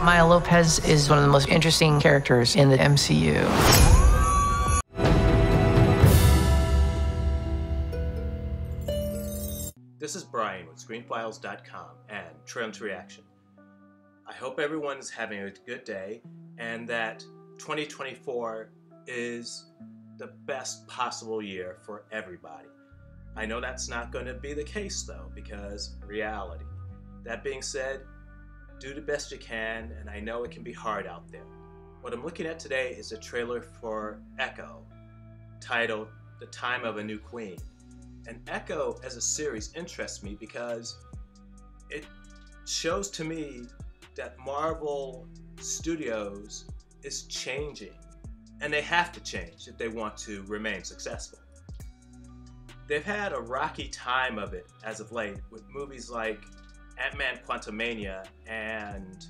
Maya Lopez is one of the most interesting characters in the MCU. This is Brian with ScreenFiles.com and Trailer to Reaction. I hope everyone is having a good day and that 2024 is the best possible year for everybody. I know that's not going to be the case though, because reality. That being said, do the best you can, and I know it can be hard out there. What I'm looking at today is a trailer for Echo, titled The Time of a New Queen. And Echo as a series interests me because it shows to me that Marvel Studios is changing, and they have to change if they want to remain successful. They've had a rocky time of it as of late with movies like Ant-Man Quantumania and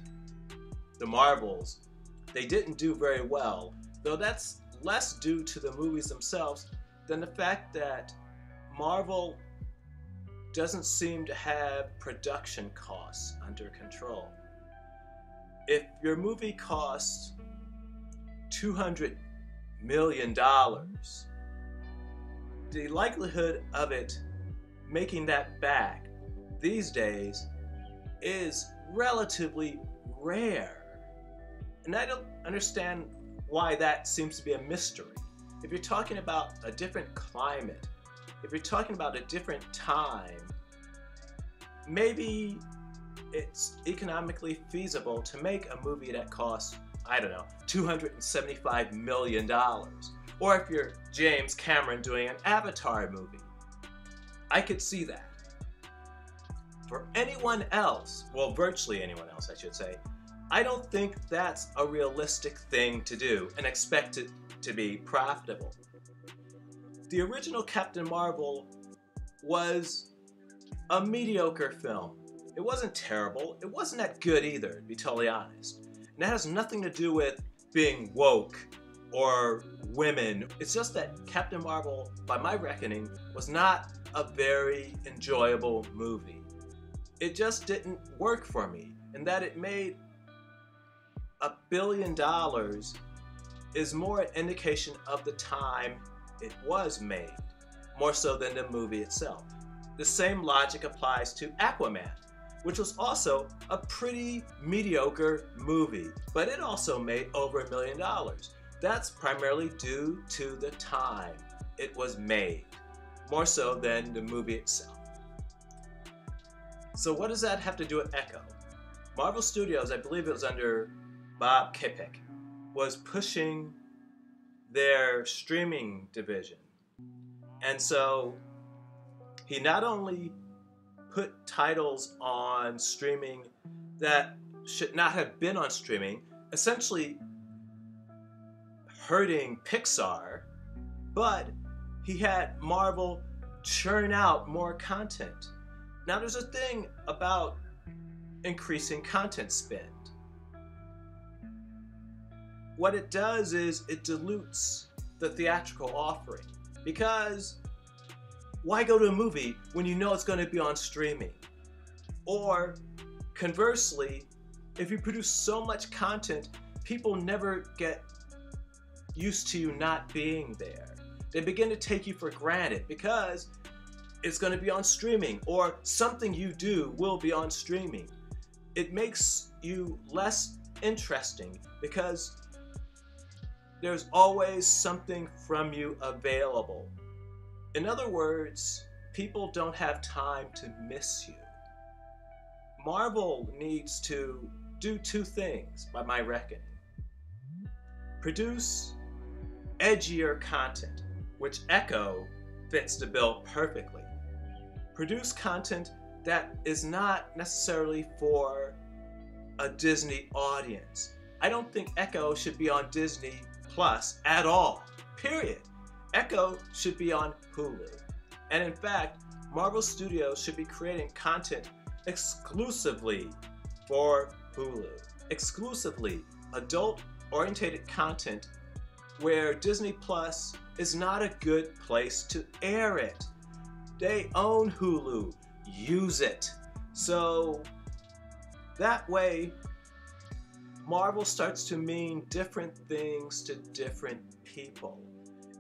The Marvels. They didn't do very well, though that's less due to the movies themselves than the fact that Marvel doesn't seem to have production costs under control. If your movie costs $200 million, the likelihood of it making that back these days is relatively rare. And I don't understand why that seems to be a mystery. If you're talking about a different climate, if you're talking about a different time, maybe it's economically feasible to make a movie that costs, I don't know, $275 million. Or if you're James Cameron doing an Avatar movie, I could see that. For anyone else, well, virtually anyone else, I should say, I don't think that's a realistic thing to do and expect it to be profitable. The original Captain Marvel was a mediocre film. It wasn't terrible. It wasn't that good either, to be totally honest. And that has nothing to do with being woke or women. It's just that Captain Marvel, by my reckoning, was not a very enjoyable movie. It just didn't work for me. And that it made $1 billion is more an indication of the time it was made, more so than the movie itself. The same logic applies to Aquaman, which was also a pretty mediocre movie, but it also made over $1 million. That's primarily due to the time it was made, more so than the movie itself. So what does that have to do with Echo? Marvel Studios, I believe it was under Bob Chapek, was pushing their streaming division. And so he not only put titles on streaming that should not have been on streaming, essentially hurting Pixar, but he had Marvel churn out more content. Now there's a thing about increasing content spend. What it does is it dilutes the theatrical offering, because why go to a movie when you know it's going to be on streaming? Or conversely, if you produce so much content, people never get used to you not being there. They begin to take you for granted because it's going to be on streaming, or something you do will be on streaming. It makes you less interesting because there's always something from you available. In other words, people don't have time to miss you. Marvel needs to do two things, by my reckoning. Produce edgier content, which Echo fits the bill perfectly. Produce content that is not necessarily for a Disney audience. I don't think Echo should be on Disney Plus at all, period. Echo should be on Hulu. And in fact, Marvel Studios should be creating content exclusively for Hulu. Exclusively adult-oriented content where Disney Plus is not a good place to air it. They own Hulu. Use it. So that way Marvel starts to mean different things to different people.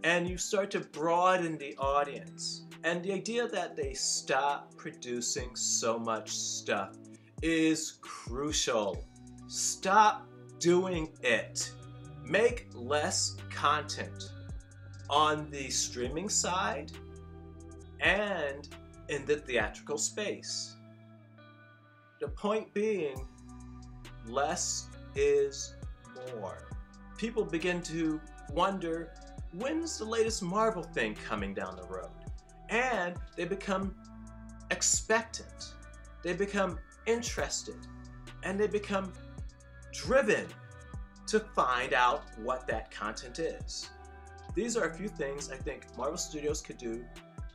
And you start to broaden the audience. And the idea that they stop producing so much stuff is crucial. Stop doing it. Make less content on the streaming side and in the theatrical space. The point being, less is more. People begin to wonder, when's the latest Marvel thing coming down the road? And they become expectant. They become interested. And they become driven to find out what that content is. These are a few things I think Marvel Studios could do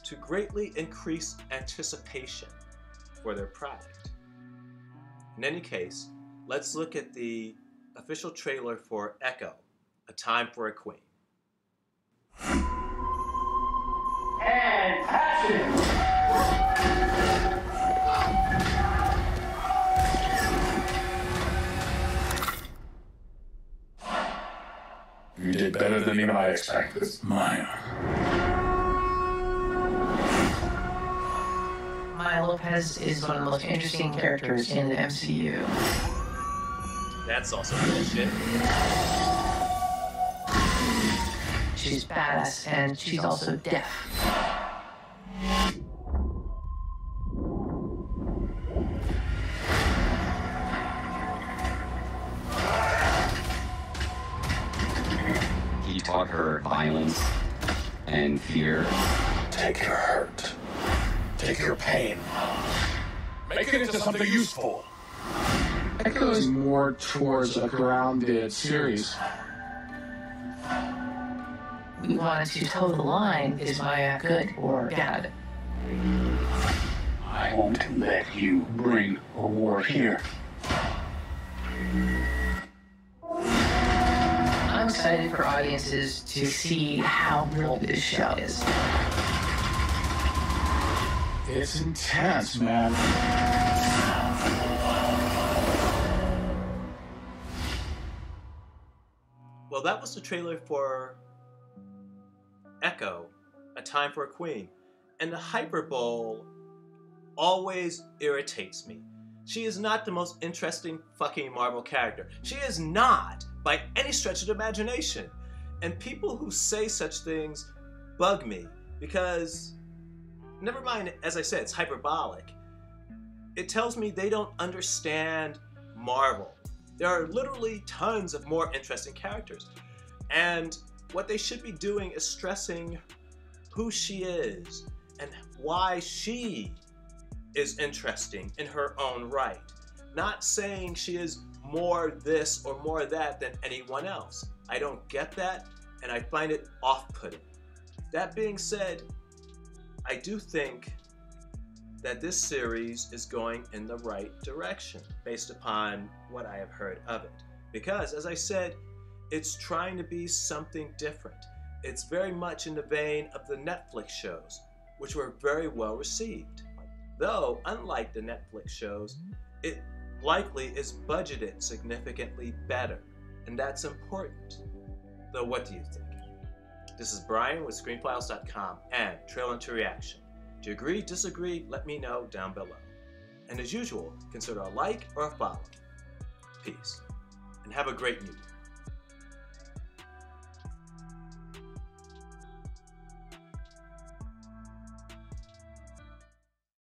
to greatly increase anticipation for their product. In any case, let's look at the official trailer for Echo, A Time for a Queen. And action! You did better than even I expected. Maya. Maya Lopez is one of the most interesting characters in the MCU. That's also bullshit. She's badass and she's also deaf. He taught her violence and fear. Take your hurt. Take your pain. Make it into something useful. Echo is more towards a grounded series. We wanted to toe the line, is Maya good or bad? I won't let you bring a war here. I'm excited for audiences to see how real this show is. It's intense, man. Well, that was the trailer for Echo, A Time for a Queen. And the Hyperbole always irritates me. She is not the most interesting fucking Marvel character. She is not, by any stretch of the imagination. And people who say such things bug me because, never mind, as I said, it's hyperbolic. It tells me they don't understand Marvel. There are literally tons of more interesting characters. And what they should be doing is stressing who she is and why she is interesting in her own right. Not saying she is more this or more that than anyone else. I don't get that, and I find it off-putting. That being said, I do think that this series is going in the right direction based upon what I have heard of it. Because, as I said, it's trying to be something different. It's very much in the vein of the Netflix shows, which were very well received. Though, unlike the Netflix shows, it likely is budgeted significantly better, and that's important. Though, what do you think? This is Brian with ScreenFiles.com and Trailer to Reaction. Do you agree, disagree? Let me know down below. And as usual, consider a like or a follow. Peace. And have a great new year.